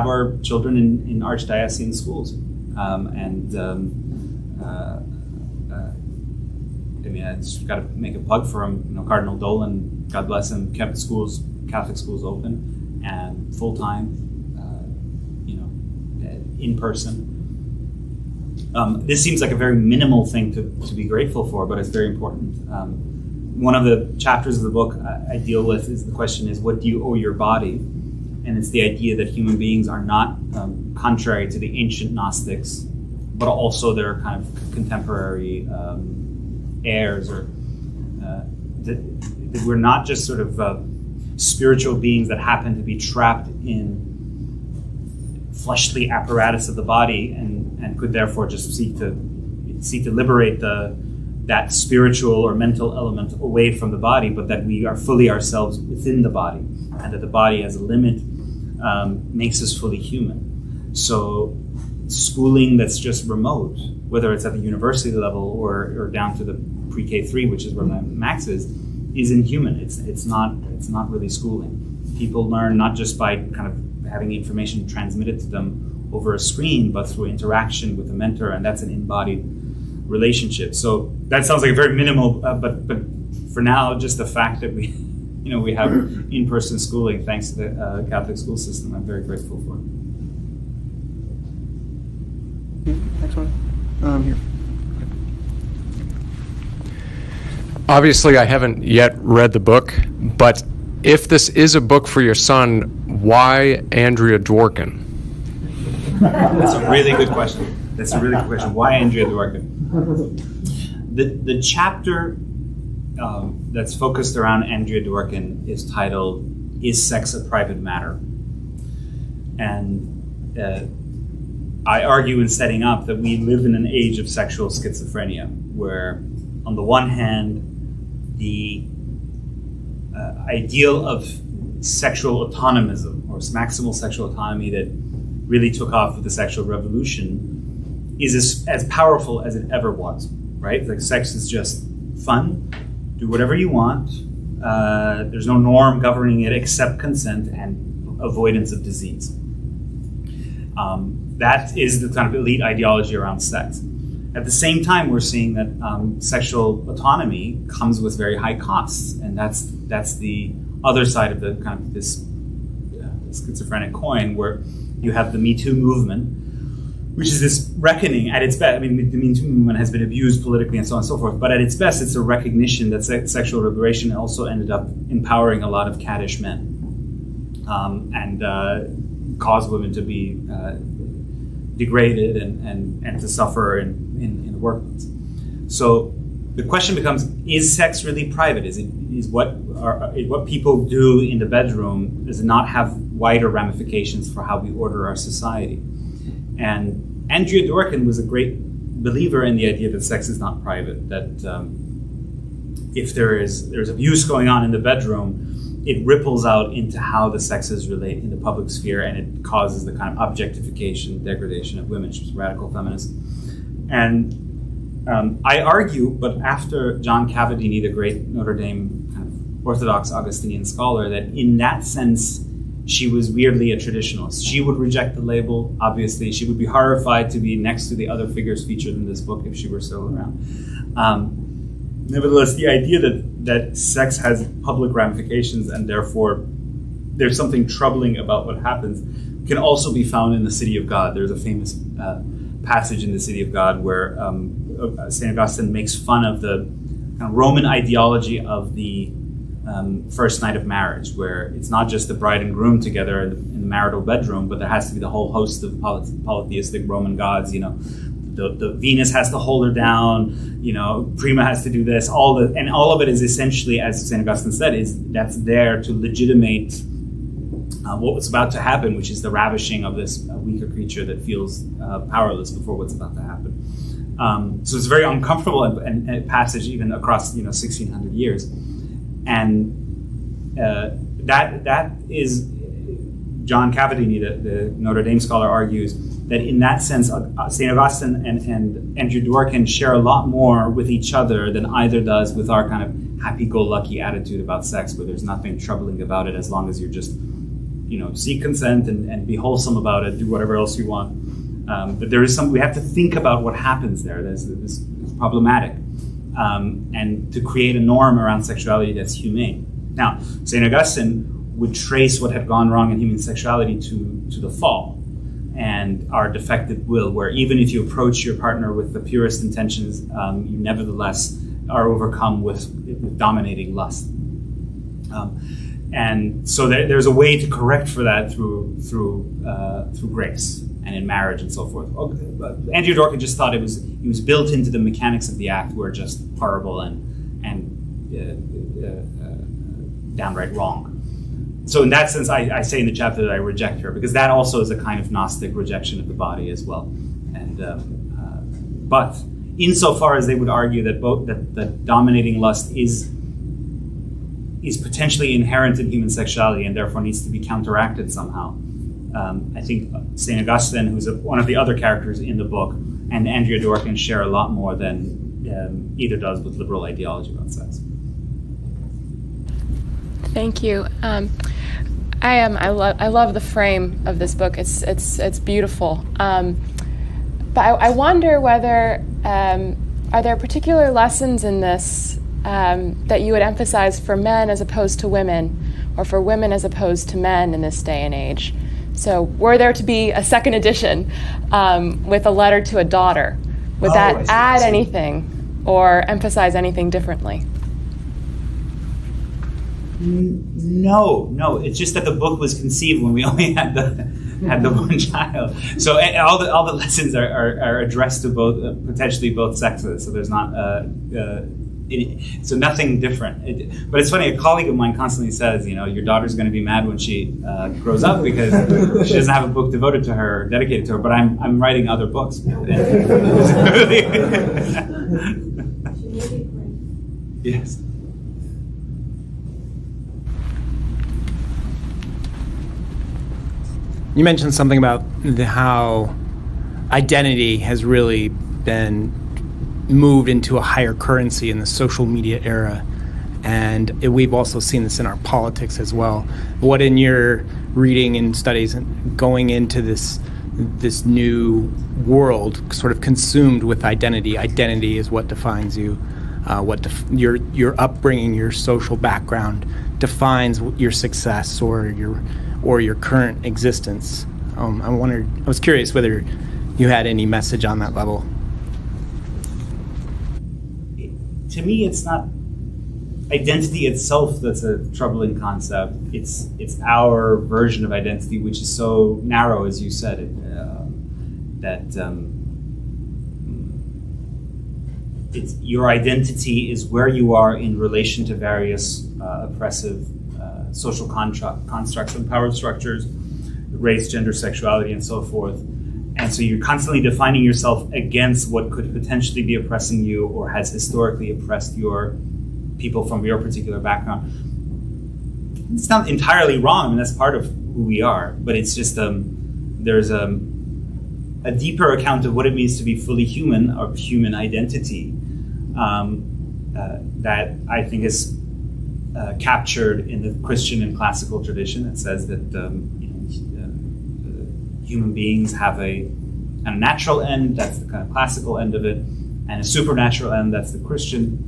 our children in archdiocesan schools, I mean, I just got to make a plug for him. Cardinal Dolan, God bless him, kept Catholic schools open and full time, in person. This seems like a very minimal thing to be grateful for, but it's very important. One of the chapters of the book I deal with is the question is, what do you owe your body? And it's the idea that human beings are not contrary to the ancient Gnostics, but also their kind of contemporary heirs, or that we're not just sort of spiritual beings that happen to be trapped in fleshly apparatus of the body and could therefore just seek to liberate that spiritual or mental element away from the body, but that we are fully ourselves within the body, and that the body as a limit makes us fully human. So schooling that's just remote, whether it's at the university level or down to the pre-K3, which is where Max is inhuman. It's not really schooling. People learn not just by kind of having information transmitted to them over a screen, but through interaction with a mentor, and that's an embodied relationship. So that sounds like a very minimal, but for now, just the fact that we have in-person schooling thanks to the Catholic school system, I'm very grateful for. Next one. Here. Obviously, I haven't yet read the book, but if this is a book for your son, why Andrea Dworkin? That's a really good question. Why Andrea Dworkin? The chapter that's focused around Andrea Dworkin is titled, "Is Sex a Private Matter?" And I argue in setting up that we live in an age of sexual schizophrenia, where on the one hand, the ideal of sexual autonomism, or maximal sexual autonomy that really took off with the sexual revolution, is as powerful as it ever was, right? Like, sex is just fun, do whatever you want, there's no norm governing it except consent and avoidance of disease. That is the kind of elite ideology around sex. At the same time, we're seeing that sexual autonomy comes with very high costs, and that's the other side of the kind of this schizophrenic coin, where you have the Me Too movement, which is this reckoning at its best. I mean, the Me Too movement has been abused politically and so on and so forth, but at its best, it's a recognition that sexual liberation also ended up empowering a lot of caddish men, and caused women to be degraded and to suffer in the workplace. So the question becomes: is sex really private? Is what people do in the bedroom, does it not have wider ramifications for how we order our society? And Andrea Dworkin was a great believer in the idea that sex is not private. That if there's abuse going on in the bedroom, it ripples out into how the sexes relate in the public sphere, and it causes the kind of objectification, degradation of women. She was a radical feminist. And I argue, but after John Cavadini, the great Notre Dame kind of Orthodox Augustinian scholar, that in that sense, she was weirdly a traditionalist. She would reject the label, obviously. She would be horrified to be next to the other figures featured in this book if she were still around. Nevertheless, the idea that sex has public ramifications and therefore there's something troubling about what happens can also be found in the City of God. There's a famous passage in the City of God where St. Augustine makes fun of the kind of Roman ideology of the first night of marriage, where it's not just the bride and groom together in the marital bedroom, but there has to be the whole host of polytheistic Roman gods. The Venus has to hold her down, Prima has to do this, all of it is essentially, as St. Augustine said, that's there to legitimate what was about to happen, which is the ravishing of this weaker creature that feels powerless before what's about to happen. So it's a very uncomfortable and passage even across 1600 years, and that is John Cavadini, the Notre Dame scholar, argues that in that sense, St. Augustine and Andrew Dworkin share a lot more with each other than either does with our kind of happy-go-lucky attitude about sex, where there's nothing troubling about it as long as you're just, seek consent and be wholesome about it, do whatever else you want. But there is we have to think about what happens there. This is problematic. And to create a norm around sexuality that's humane. Now, St. Augustine would trace what had gone wrong in human sexuality to the fall and our defective will, where even if you approach your partner with the purest intentions, you nevertheless are overcome with dominating lust. And so there's a way to correct for that through grace and in marriage and so forth. Andrew Dworkin just thought he was built into the mechanics of the act were just horrible and downright wrong. So in that sense, I say in the chapter that I reject her, because that also is a kind of Gnostic rejection of the body as well. And but insofar as they would argue that dominating lust is potentially inherent in human sexuality and therefore needs to be counteracted somehow, I think St. Augustine, who's one of the other characters in the book, and Andrea Dworkin share a lot more than either does with liberal ideology about sex. Thank you. I love the frame of this book. It's beautiful. But I wonder whether are there particular lessons in this that you would emphasize for men as opposed to women, or for women as opposed to men in this day and age? So, were there to be a second edition with a letter to a daughter, would that add anything or emphasize anything differently? No. It's just that the book was conceived when we only had the one child. So all the lessons are addressed to potentially both sexes. So there's not so nothing different. But it's funny. A colleague of mine constantly says, your daughter's going to be mad when she grows up because she doesn't have a book devoted to her, or dedicated to her. But I'm writing other books. Yes. You mentioned something about how identity has really been moved into a higher currency in the social media era, and we've also seen this in our politics as well. What, in your reading and studies and going into this new world, sort of consumed with identity is what defines you, your upbringing, your social background defines your success or your current existence. I was curious whether you had any message on that level. To me, it's not identity itself that's a troubling concept. It's our version of identity, which is so narrow, as you said, it's your identity is where you are in relation to various oppressive social constructs and power structures, race, gender, sexuality, and so forth. And so you're constantly defining yourself against what could potentially be oppressing you or has historically oppressed your people from your particular background. It's not entirely wrong. I mean, that's part of who we are. But it's just there's a deeper account of what it means to be fully human, or human identity, that I think is captured in the Christian and classical tradition. It says that human beings have a natural end, that's the kind of classical end of it, and a supernatural end, that's the Christian,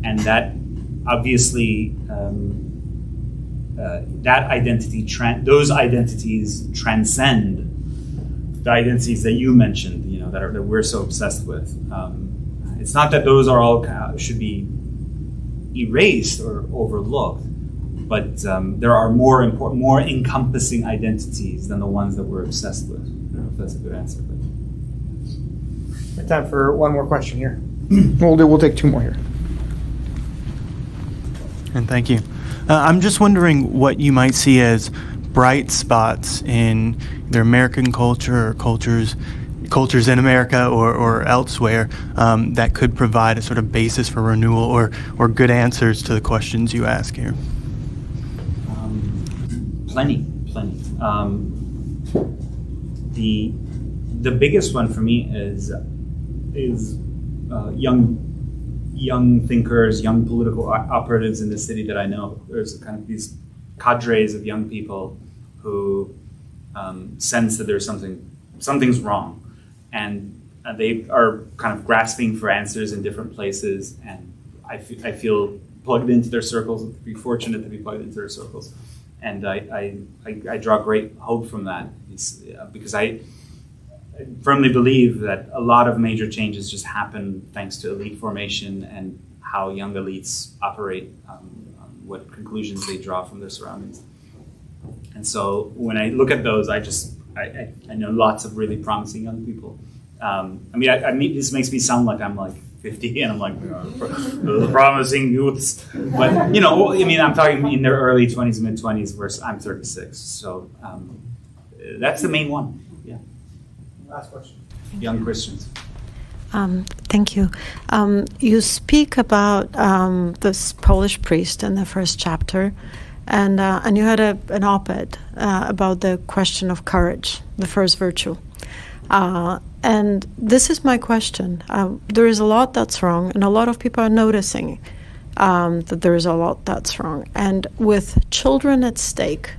and that obviously that identity, those identities transcend the identities that you mentioned, that we're so obsessed with. It's not that those are all should be erased or overlooked, but there are more important, more encompassing identities than the ones that we're obsessed with. I don't know if that's a good answer. But We have time for one more question here. We'll take two more here. And thank you. I'm just wondering what you might see as bright spots in either American culture or cultures in America or elsewhere that could provide a sort of basis for renewal or good answers to the questions you ask here. Plenty plenty. The biggest one for me is young thinkers, young political operatives in the city that I know. There's kind of these cadres of young people who sense that there's something's wrong, and they are kind of grasping for answers in different places. And I feel plugged into their circles. To be fortunate to be plugged into their circles, and I draw great hope from that. Because I firmly believe that a lot of major changes just happen thanks to elite formation and how young elites operate, what conclusions they draw from their surroundings. And so when I look at those, I know lots of really promising young people. I mean, this makes me sound like I'm like 50 and I'm like, promising youths. But, I mean, I'm talking in their early 20s, mid-20s, whereas I'm 36. So that's the main one. Yeah. Last question. Young Christians. Thank you. You speak about this Polish priest in the first chapter, and you had an op-ed about the question of courage, the first virtue. And this is my question. There is a lot that's wrong, and a lot of people are noticing that there is a lot that's wrong. And with children at stake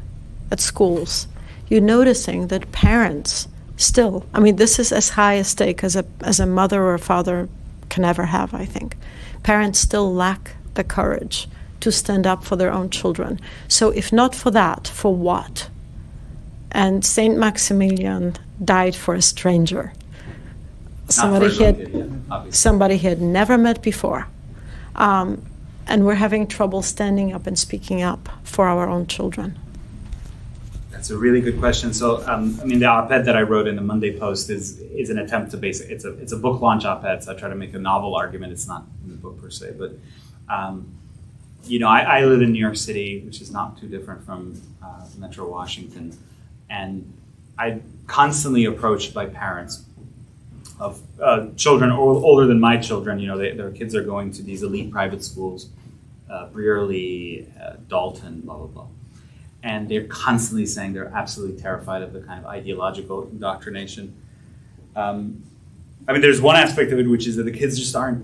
at schools, you're noticing that parents still, I mean, this is as high a stake as a mother or a father can ever have, I think. Parents still lack the courage to stand up for their own children. So if not for that, for what? And Saint Maximilian died for a stranger. Somebody he had never met before. And we're having trouble standing up and speaking up for our own children. That's a really good question. So, I mean, the op-ed that I wrote in the Monday Post is an attempt to it's a book launch op-ed, so I try to make a novel argument. It's not in the book per se, but, I live in New York City, which is not too different from Metro Washington, and I'm constantly approached by parents of children older than my children. Their kids are going to these elite private schools, Brearley, Dalton, blah, blah, blah. And they're constantly saying they're absolutely terrified of the kind of ideological indoctrination. I mean, there's one aspect of it, which is that the kids just aren't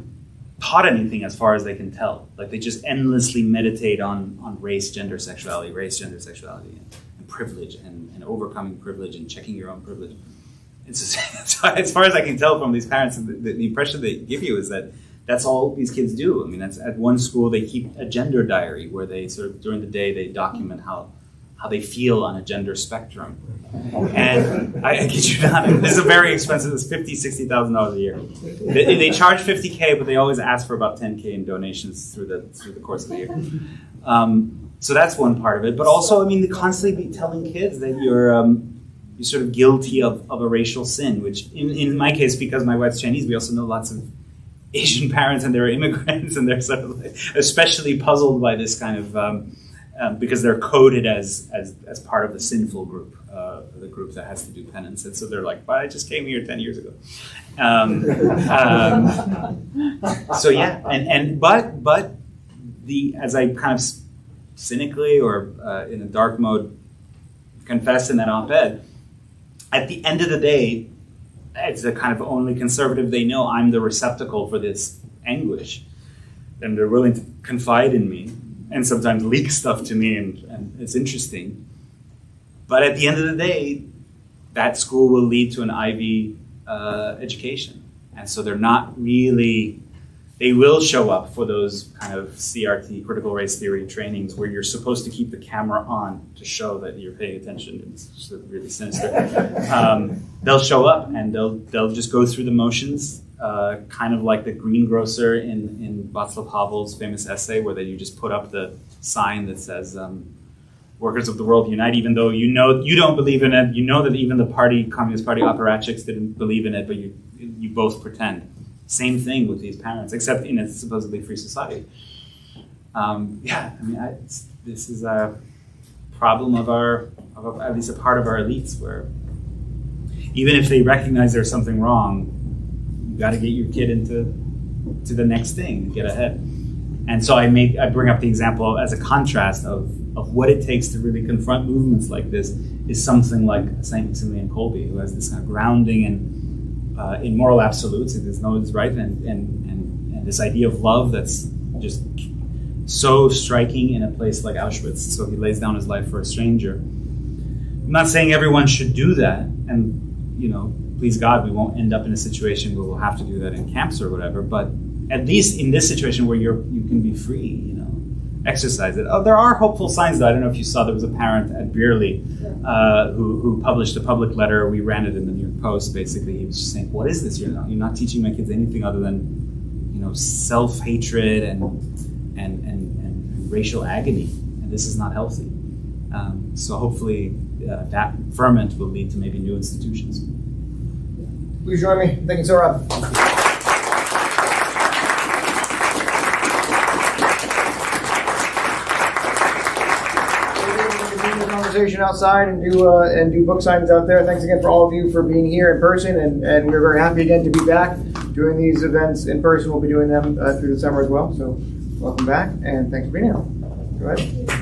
taught anything as far as they can tell. Like, they just endlessly meditate on race, gender, sexuality, and privilege, and overcoming privilege and checking your own privilege. It's just, so as far as I can tell from these parents, the impression they give you is that that's all these kids do. I mean, that's at one school they keep a gender diary where they sort of during the day they document how they feel on a gender spectrum. And I kid you not, this is a very expensive. It's $50,000-$60,000 a year. They charge $50K, but they always ask for about $10K in donations through the course of the year. So that's one part of it. But also, I mean, they constantly be telling kids that you're sort of guilty of a racial sin, which in my case, because my wife's Chinese, we also know lots of Asian parents and they're immigrants and they're sort of like especially puzzled by this kind of because they're coded as part of the sinful group, the group that has to do penance, and so they're like, "But I just came here 10 years ago." So yeah, but as I kind of cynically or in a dark mode confess in that op-ed, at the end of the day, as the kind of only conservative they know, I'm the receptacle for this anguish. And they're willing to confide in me and sometimes leak stuff to me, and it's interesting. But at the end of the day, that school will lead to an Ivy education. And so they're not really, they will show up for those kind of CRT, critical race theory trainings where you're supposed to keep the camera on to show that you're paying attention. It's just really sinister. They'll show up and they'll just go through the motions, kind of like the greengrocer in Václav Havel's famous essay where you just put up the sign that says, workers of the world unite, even though you don't believe in it, you know that even the Communist Party apparatchiks didn't believe in it, but you both pretend. Same thing with these parents, except in a supposedly free society. This is a problem of at least a part of our elites, where even if they recognize there's something wrong, you got to get your kid into the next thing, get ahead. And so I bring up the example as a contrast of what it takes to really confront movements like this is something like St. Maximilian Kolbe, who has this kind of grounding in moral absolutes. There's no right, and this idea of love that's just so striking in a place like Auschwitz. So he lays down his life for a stranger. I'm not saying everyone should do that, and please God, we won't end up in a situation where we'll have to do that in camps or whatever. But at least in this situation where you can be free, exercise it. Oh, there are hopeful signs, though. I don't know if you saw, there was a parent at Beerley who published a public letter. We ran it in the New York Post. Basically, he was just saying, "What is this? You're not teaching my kids anything other than, self-hatred and racial agony, and this is not healthy." So hopefully, that ferment will lead to maybe new institutions. Please join me. Thank you, Sohrab. Conversation outside and do book signings out there. Thanks again for all of you for being here in person, and we're very happy again to be back doing these events in person. We'll be doing them through the summer as well. So welcome back, and thanks for being here. Go ahead.